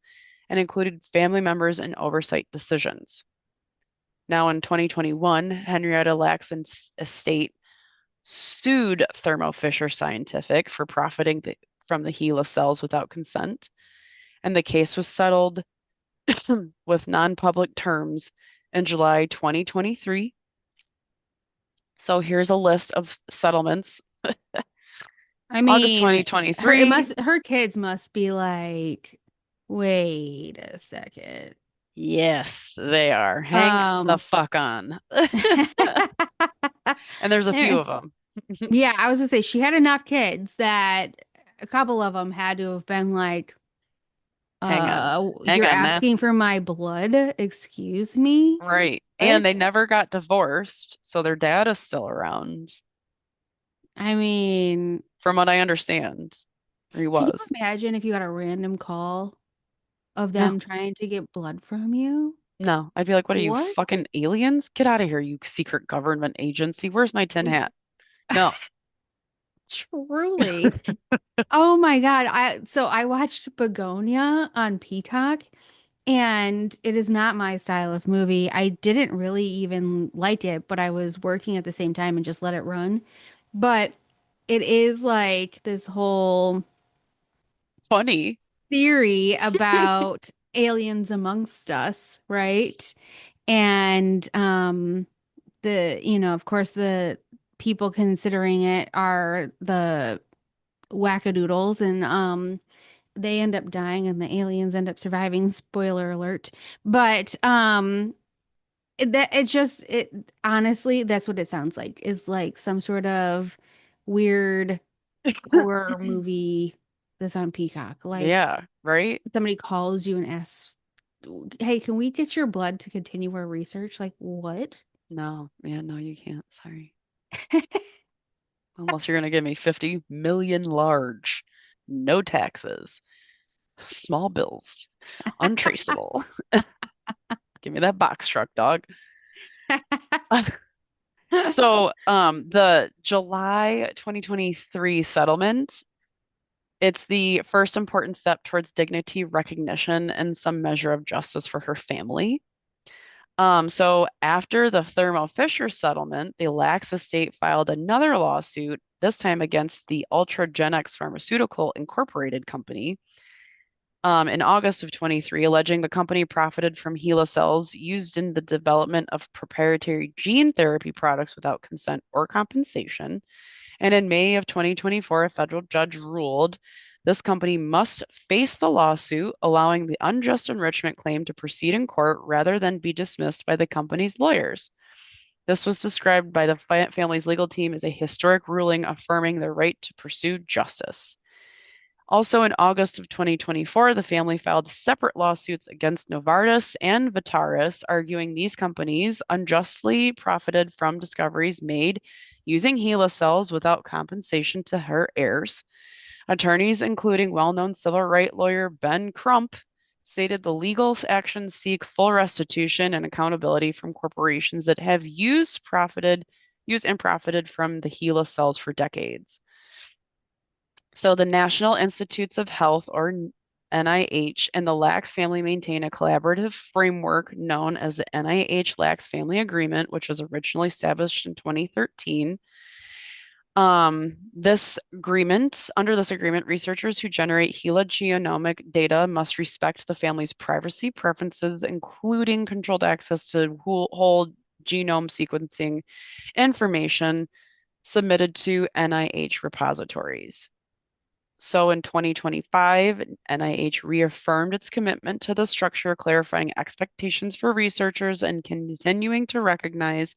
and included family members in oversight decisions. Now in 2021, Henrietta Lacks' estate sued Thermo Fisher Scientific for profiting from the HeLa cells without consent, and the case was settled with non-public terms in July 2023. So here's a list of settlements. I August mean, 2023. her kids must be like, wait a second. Yes, they are. Hang the Um, fuck on. And there's a few eh, of them. yeah, I was gonna say she had enough kids that a couple of them had to have been like, Hang on. Hang you're on now. asking for my blood? Excuse me? Right. And they What? never got divorced, so their dad is still around, I mean, from what I understand. Or he can you was. imagine if you got a random call of No, them trying to get blood from you? no. I'd be like, what are you, What? fucking aliens? Get out of here, you secret government agency. Where's my tin hat? No. Truly. Oh my God. I watched Begonia on Peacock, and it is not my style of movie. I didn't really even like it, but I was working at the same time and just let it run. But it is like this whole Funny. theory about aliens amongst us, right? And of course the people considering it are the wackadoodles, and they end up dying and the aliens end up surviving, spoiler alert. But it honestly, that's what it sounds like, is like some sort of weird horror movie this on Peacock. Like Yeah, right? somebody calls you and asks, "Hey, can we get your blood to continue our research?" Like, what? No, yeah, no, you can't. Sorry. Unless you're gonna give me 50 million large, no taxes, small bills, untraceable. Give me that box truck, dog. So, the July 2023 settlement, it's the first important step towards dignity, recognition, and some measure of justice for her family. So after the Thermo Fisher settlement, the Lacks estate filed another lawsuit, this time against the Ultragenyx Pharmaceutical Incorporated company, in August of 23, alleging the company profited from HeLa cells used in the development of proprietary gene therapy products without consent or compensation. And in May of 2024, a federal judge ruled this company must face the lawsuit, allowing the unjust enrichment claim to proceed in court rather than be dismissed by the company's lawyers. This was described by the family's legal team as a historic ruling affirming their right to pursue justice. Also, in August of 2024, the family filed separate lawsuits against Novartis and Vitaris, arguing these companies unjustly profited from discoveries made using HeLa cells without compensation to her heirs. Attorneys, including well-known civil rights lawyer Ben Crump, stated the legal actions seek full restitution and accountability from corporations that have used and profited from the HeLa cells for decades. So the National Institutes of Health, or NIH, and the Lacks family maintain a collaborative framework known as the NIH-Lacks Family Agreement, which was originally established in 2013. Under this agreement, researchers who generate HeLa genomic data must respect the family's privacy preferences, including controlled access to whole genome sequencing information submitted to NIH repositories. So in 2025, NIH reaffirmed its commitment to the structure, clarifying expectations for researchers and continuing to recognize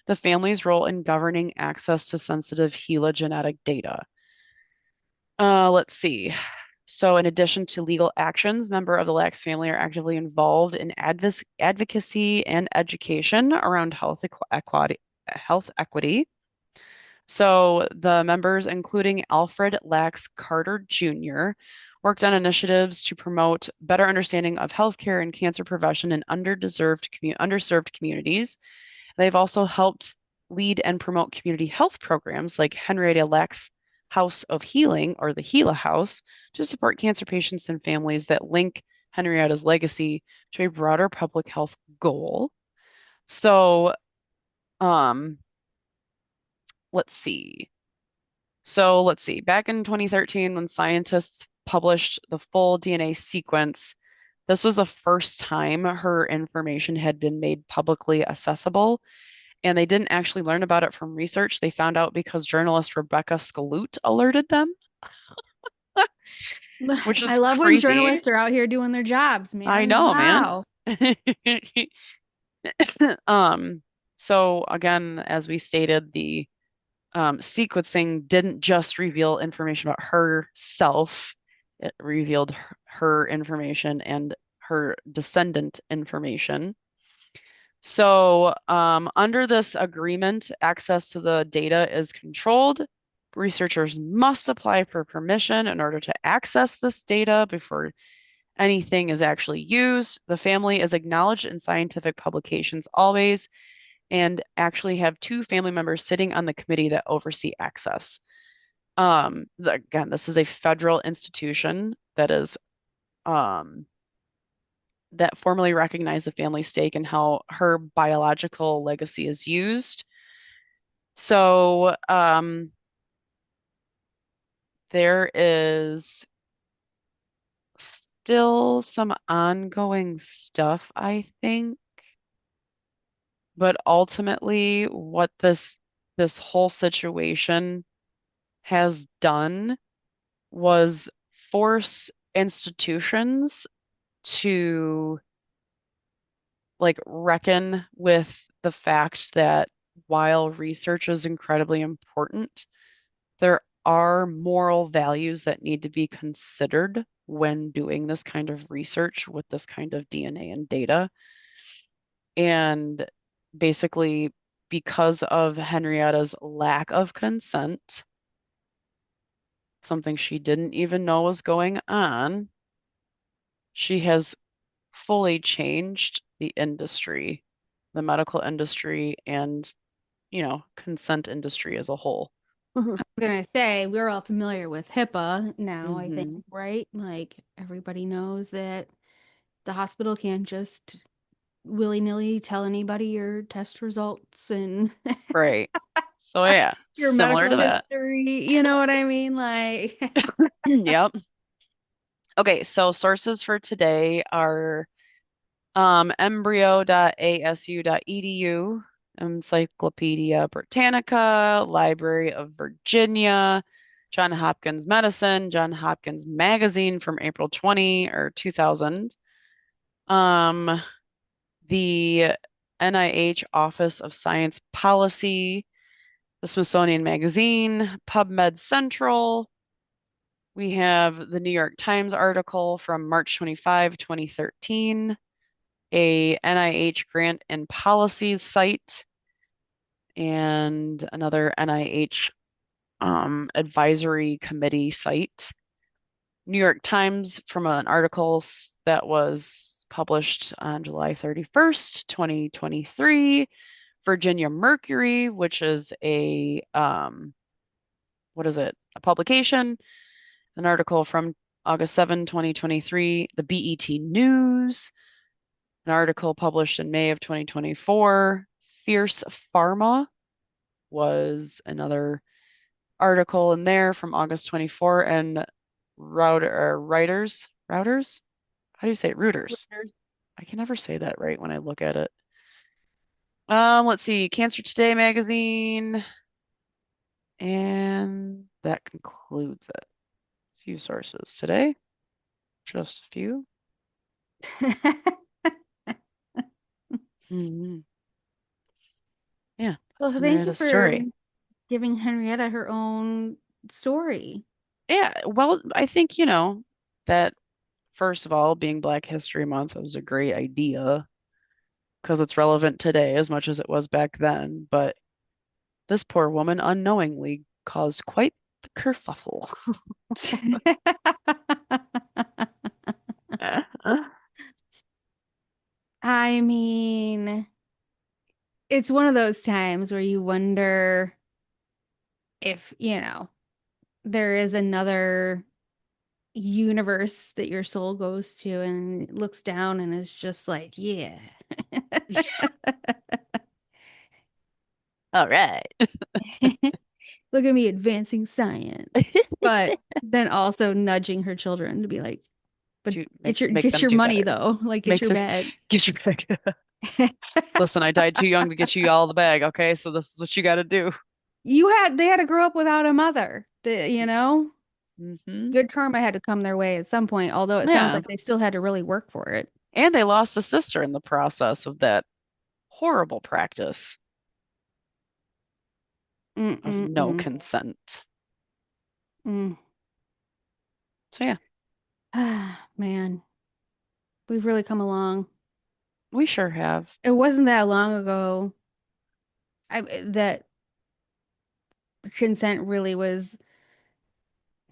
the family's role in governing access to sensitive HeLa genetic data. Let's see. So in addition to legal actions, members of the Lacks family are actively involved in advocacy and education around health equity. So the members, including Alfred Lacks Carter Jr., worked on initiatives to promote better understanding of healthcare and cancer prevention in underserved communities. They've also helped lead and promote community health programs like Henrietta Lacks House of Healing, or the HeLa House, to support cancer patients and families that link Henrietta's legacy to a broader public health goal. So, um, let's see. Back in 2013, when scientists published the full DNA sequence, this was the first time her information had been made publicly accessible. And they didn't actually learn about it from research. They found out because journalist Rebecca Skloot alerted them, which I is love when crazy. journalists are out here doing their jobs, I man. know, man. Wow. Um, so again, as we stated, the sequencing didn't just reveal information about herself, it revealed her information and her descendant information. So, under this agreement, access to the data is controlled. Researchers must apply for permission in order to access this data before anything is actually used. The family is acknowledged in scientific publications always, and actually have two family members sitting on the committee that oversee access. Again, this is a federal institution um, that formally recognized the family's stake in how her biological legacy is used. So there is still some ongoing stuff, I think, but ultimately, what this whole situation has done was force institutions to like reckon with the fact that while research is incredibly important, there are moral values that need to be considered when doing this kind of research with this kind of DNA and data. And basically, because of Henrietta's lack of consent, something she didn't even know was going on, she has fully changed the industry, the medical industry, and, consent industry as a whole. Gonna say we're all familiar with HIPAA now, I think, Hmm. right? Like everybody knows that the hospital can't just willy-nilly tell anybody your test results and Right. So yeah, your similar medical to that. history. You know what I mean? Like, Yep. Okay, so sources for today are embryo.asu.edu, Encyclopedia Britannica, Library of Virginia, Johns Hopkins Medicine, Johns Hopkins Magazine from April 20 or 2000, um, the NIH Office of Science Policy, the Smithsonian Magazine, PubMed Central. We have the New York Times article from March 25, 2013, a NIH grant and policy site, and another NIH advisory committee site. New York Times from an article that was published on July 31st, 2023. Virginia Mercury, which is what is it? A publication, an article from August 7, 2023. The BET News, an article published in May of 2024. Fierce Pharma was another article in there from August 24, and routers. How do you say it? Routers. I can never say that right when I look at it. Let's see, Cancer Today magazine, and that concludes it. A few sources today, just a few. Hmm. Yeah, that's well, thank you Henrietta's for story. giving Henrietta her own story. Yeah, well, I think, that first of all, being Black History Month was a great idea because it's relevant today as much as it was back then. But this poor woman unknowingly caused quite the kerfuffle. I mean, it's one of those times where you wonder if, there is another universe that your soul goes to and looks down and is just like, yeah. All right. Look at me advancing science. But then also nudging her children to be like, but Do get make your make get them your do money better. though. Like get Make your them bag. get your bag. Listen, I died too young to get you all the bag, okay? So this is what you got to do. They had to grow up without a mother. Hmm. Good karma had to come their way at some point, although it sounds Yeah. like they still had to really work for it. And they lost a sister in the process of that horrible practice of no Mm-mm-mm. consent. Mm. So yeah, Man, we've really come along. we sure have. It wasn't that long ago that consent really was,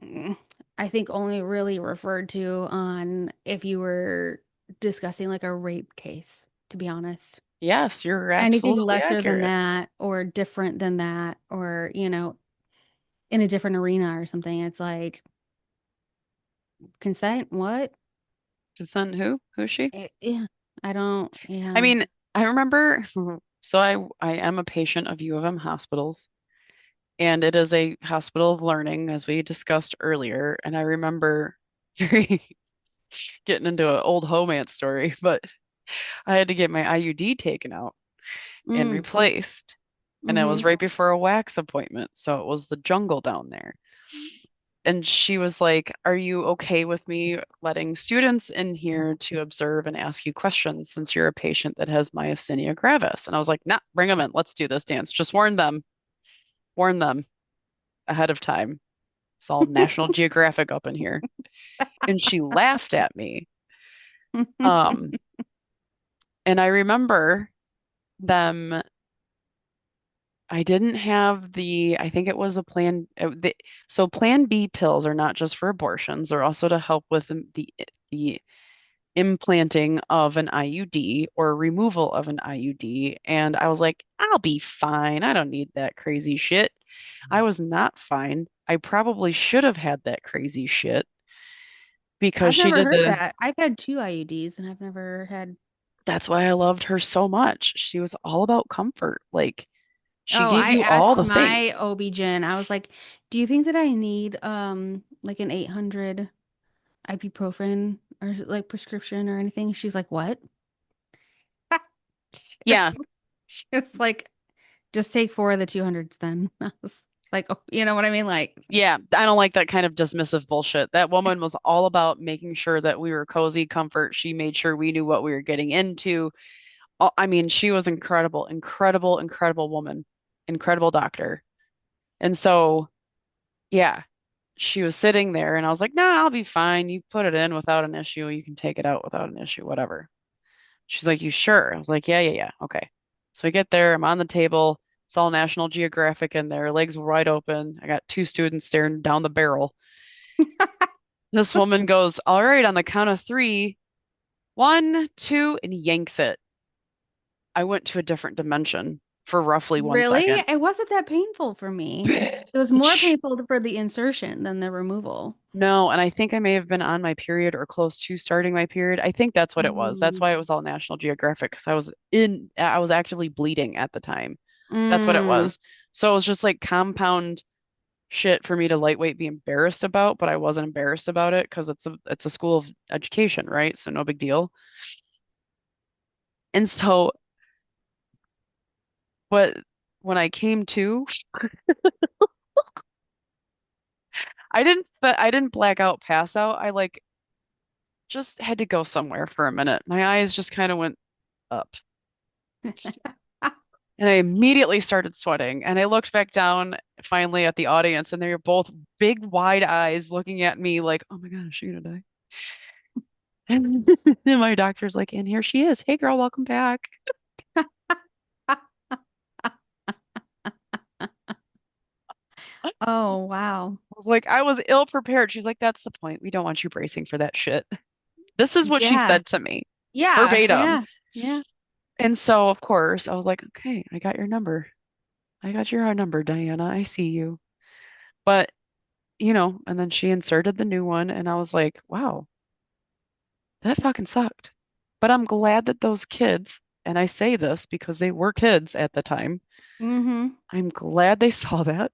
mm, I think, only really referred to on if you were discussing like a rape case, to be honest. Yes, you're Anything absolutely lesser than accurate. that or different than that or, in a different arena or something, it's like consent, what? Consent who? Who's she? Yeah, I don't, I yeah. mean, I remember, so I am a patient of U of M hospitals, and it is a hospital of learning, as we discussed earlier. And I remember very getting into an old Homance story, but I had to get my IUD taken out and Mm, replaced. And it was mm-hmm. right before a wax appointment, so it was the jungle down there. And she was like, "Are you okay with me letting students in here to observe and ask you questions since you're a patient that has myasthenia gravis?" And I was like, "Nah, bring them in. Let's do this dance. Just warn them ahead of time." It's all National Geographic up in here. And she laughed at me. Um, and I remember them, I didn't have I think it was a so Plan B pills are not just for abortions, they're also to help with the implanting of an IUD or removal of an IUD. And I was like, I'll be fine. I don't need that crazy shit. I was not fine. I probably should have had that crazy shit because I've she never did heard the, that. I've had two IUDs and I've never had. that's why I loved her so much. She was all about comfort. Like she Oh, gave I you all asked the my things. OB-GYN, I was like, do you think that I need like an 800 ibuprofen or like prescription or anything? She's like, what? Yeah. She was like, just take four of the 200s then. I was like, oh, you know what I mean? Like, Yeah, I don't like that kind of dismissive bullshit. That woman was all about making sure that we were cozy, comfort. She made sure we knew what we were getting into. I mean, she was incredible, incredible, incredible woman, incredible doctor. And so, yeah, she was sitting there and I was like, nah, I'll be fine. You put it in without an issue. You can take it out without an issue, whatever. She's like, you sure? I was like, yeah, yeah, yeah. Okay. So I get there, I'm on the table. It's all National Geographic in there, legs wide open. I got two students staring down the barrel. This woman goes, all right, on the count of three, one, two, and yanks it. I went to a different dimension for roughly one really? second. It wasn't that painful for me. It was more Bitch. painful for the insertion than the removal. No, and I think I may have been on my period or close to starting my period. I think that's what it was. That's Mm. why it was all National Geographic because I was actively bleeding at the time. That's what it Mm. was. So it was just like compound shit for me to lightweight be embarrassed about, but I wasn't embarrassed about it because it's a school of education, right? So no big deal. And so what when I came to, I didn't black out, pass out. I like just had to go somewhere for a minute. My eyes just kind of went up. And I immediately started sweating. And I looked back down finally at the audience, and they were both big, wide eyes looking at me like, oh my God, is she gonna die? And then my doctor's like, and here she is. Hey, girl, welcome back. I Oh, wow. was like, I was ill prepared. She's like, that's the point. We don't want you bracing for that shit. This is what she Yeah. said to me, Yeah. verbatim. Yeah. Yeah. And so, of course, I was like, okay, I got your number. I got your number, Diana. I see you. But, and then she inserted the new one, and I was like, wow, that fucking sucked. But I'm glad that those kids, and I say this because they were kids at the time, Mm-hmm. I'm glad they saw that,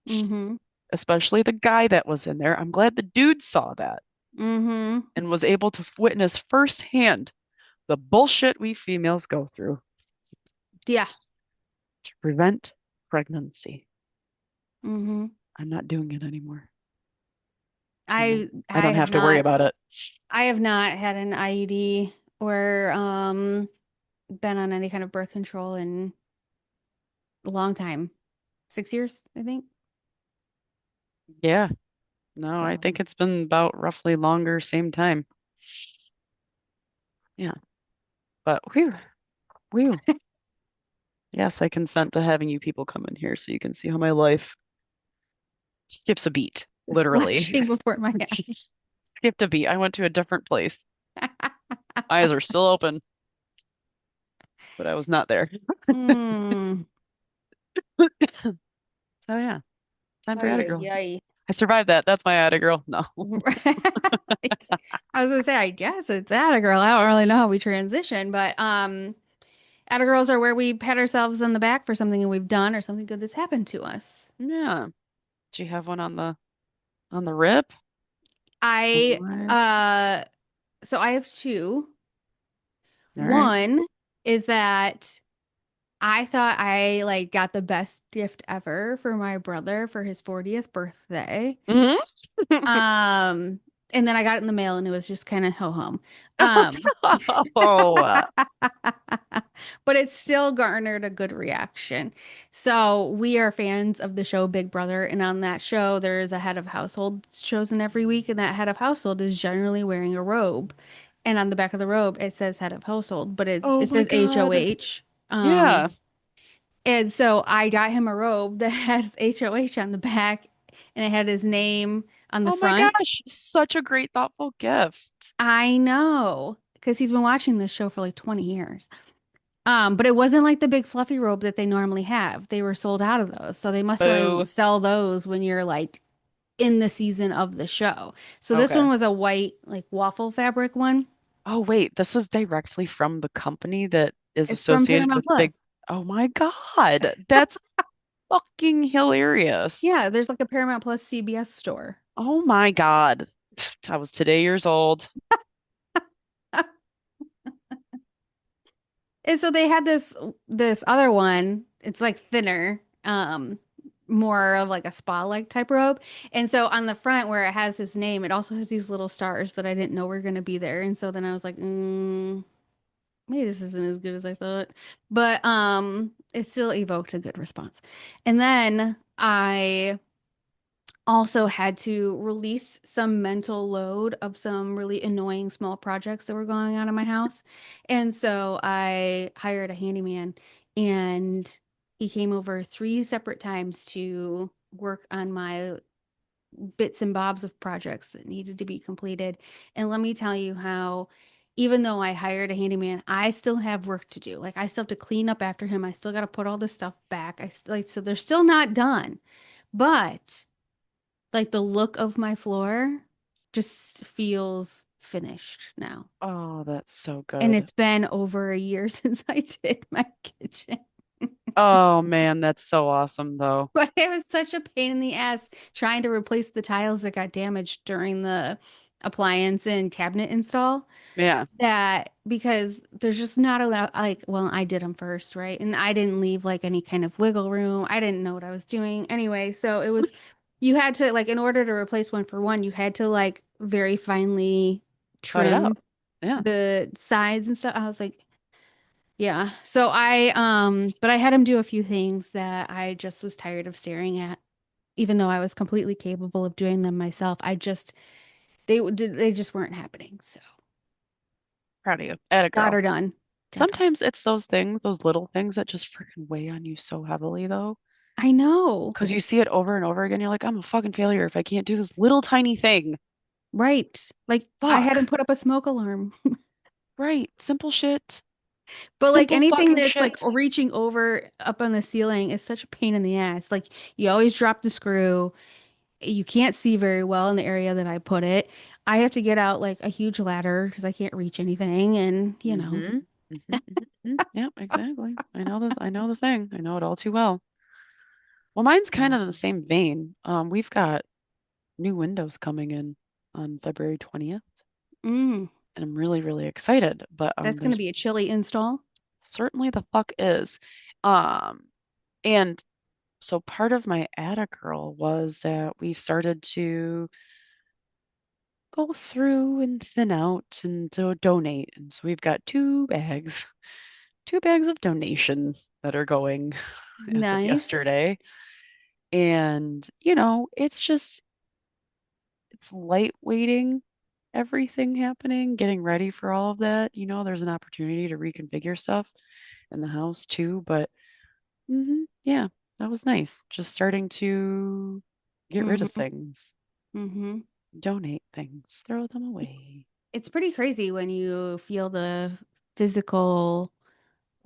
Mm-hmm. especially the guy that was in there. I'm glad the dude saw that Mm-hmm. and was able to witness firsthand the bullshit we females go through Yeah. to prevent pregnancy. Mm-hmm. I'm not doing it anymore. I don't, I I I don't have have to worry not about it. I have not had an IUD or been on any kind of birth control in a long time. 6 years, I think. Yeah, no, I So, think it's been about roughly longer, same time. Yeah, but whew, whew. Yes, I consent to having you people come in here so you can see how my life skips a beat, it's literally. flashing before my eyes. Skipped a beat. I went to a different place. Eyes are still open, but I was not there. Mm. So yeah, time for Ay, Atta ay, Girls. ay. I survived that. That's my Atta Girl. No. Right. I was gonna say, I guess it's Atta girl. I don't really know how we transition, but Atta girls are where we pat ourselves on the back for something that we've done or something good that's happened to us. Yeah. Do you have one on the rip? I Otherwise, so I have two. all right. One is that I thought I like got the best gift ever for my brother for his 40th birthday. Hmm. Um, and then I got it in the mail and it was just kind of ho hum. Um, Oh, but but it still garnered a good reaction. So we are fans of the show Big Brother, and on that show, there is a head of household chosen every week, and that head of household is generally wearing a robe. And on the back of the robe, it says head of household, but Oh it my says God. HOH. Yeah. And so I got him a robe that has HOH on the back, and it had his name on the Oh my front. gosh. Such a great, thoughtful gift. I know, because he's been watching this show for like 20 years. But it wasn't like the big fluffy robe that they normally have. They were sold out of those. So they must only Boo. sell those when you're like in the season of the show. So this one Okay. was a white, like waffle fabric one. Oh, wait. This is directly from the company that is It's from associated Paramount with Big. Plus. Oh my God. That's fucking hilarious. Yeah, there's like a Paramount Plus CBS store. Oh my God. I was today years old. And so they had this other one. It's like thinner, more of like a spa-like type robe. And so on the front where it has his name, it also has these little stars that I didn't know were going to be there. And so then I was like, maybe this isn't as good as I thought. But it still evoked a good response. And then I also had to release some mental load of some really annoying small projects that were going on in my house. And so I hired a handyman, and he came over three separate times to work on my bits and bobs of projects that needed to be completed. And let me tell you how, even though I hired a handyman, I still have work to do. Like I still have to clean up after him. I still got to put all this stuff back. Like so they're still not done. But like the look of my floor just feels finished now. Oh, that's so And good. it's been over a year since I did my kitchen. Oh man, that's so awesome though. But it was such a pain in the ass trying to replace the tiles that got damaged during the appliance and cabinet install. Yeah. That because there's just not allowed, like, well, I did them first, right? And I didn't leave like any kind of wiggle room. I didn't know what I was doing anyway. So it was, you had to, like, in order to replace one for one, you had to like very finely Cut it trim out. Yeah. the sides and stuff. I was like, yeah. So but I had him do a few things that I just was tired of staring at, even though I was completely capable of doing them myself. They just weren't happening. So Proud of you. Atta got girl. her done. Got her. Sometimes it's those things, those little things that just freaking weigh on you so heavily though. I know. Because you see it over and over again. You're like, I'm a fucking failure if I can't do this little tiny thing. Right. Like I had him Fuck. put up a smoke alarm. Right. Simple shit. But like Simple anything fucking that's like shit. reaching over up on the ceiling is such a pain in the ass. Like you always drop the screw. You can't see very well in the area that I put it. I have to get out like a huge ladder because I can't reach anything and Mm-hmm. Mm-hmm. Mm-hmm. Yep, exactly. I know this. I know the thing. I know it all too well. Well, mine's kind of in the same vein. We've got new windows coming in on February 20th, mm, and I'm really, really excited. But that's going to there's be a chilly install. certainly the fuck is. Um, and so part of my Atta Girl was that we started to go through and thin out and to donate. And so we've got two bags of donation that are going as of Nice. yesterday. And, it's lightweighting everything happening, getting ready for all of that. There's an opportunity to reconfigure stuff in the house too. But yeah, that was nice. Just starting to get rid of Mm-hmm. things, Mm-hmm. donate things, throw them away. It's pretty crazy when you feel the physical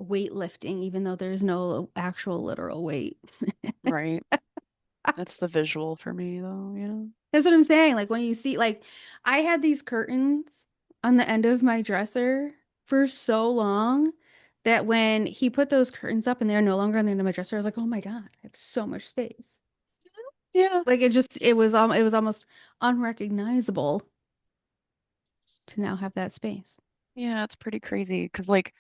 weightlifting, even though there's no actual literal weight. Right. That's the visual for me though. That's what I'm saying. Like when you see, like, I had these curtains on the end of my dresser for so long that when he put those curtains up and they're no longer on the end of my dresser, I was like, oh my God, I have so much space. Yeah. Like it was almost unrecognizable to now have that space. Yeah, it's pretty crazy because like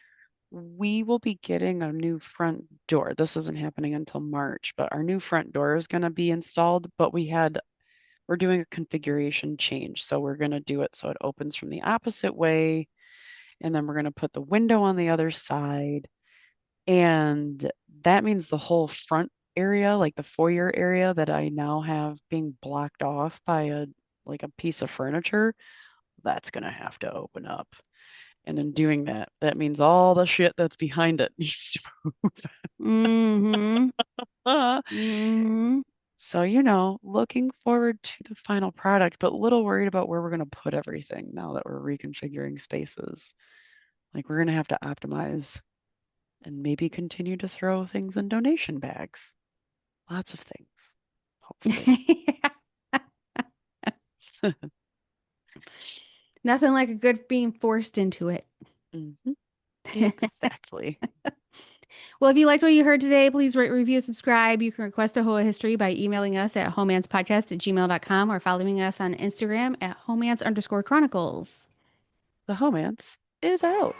we will be getting a new front door. This isn't happening until March, but our new front door is going to be installed, but we're doing a configuration change. So we're going to do it so it opens from the opposite way, and then we're going to put the window on the other side. And that means the whole front area, like the foyer area that I now have being blocked off by a piece of furniture, that's gonna have to open up. And in doing that, that means all the shit that's behind it needs to move. Mm-hmm. Uh, Mm-hmm. So, looking forward to the final product, but a little worried about where we're going to put everything now that we're reconfiguring spaces. Like, we're going to have to optimize and maybe continue to throw things in donation bags. Lots of things, hopefully. Nothing like a good being forced into it. hmm Exactly. Well, if you liked what you heard today, please rate, review, subscribe. You can request a HeLa history by emailing us at homancepodcast@gmail.com or following us on Instagram at homance_chronicles. The Homance is out.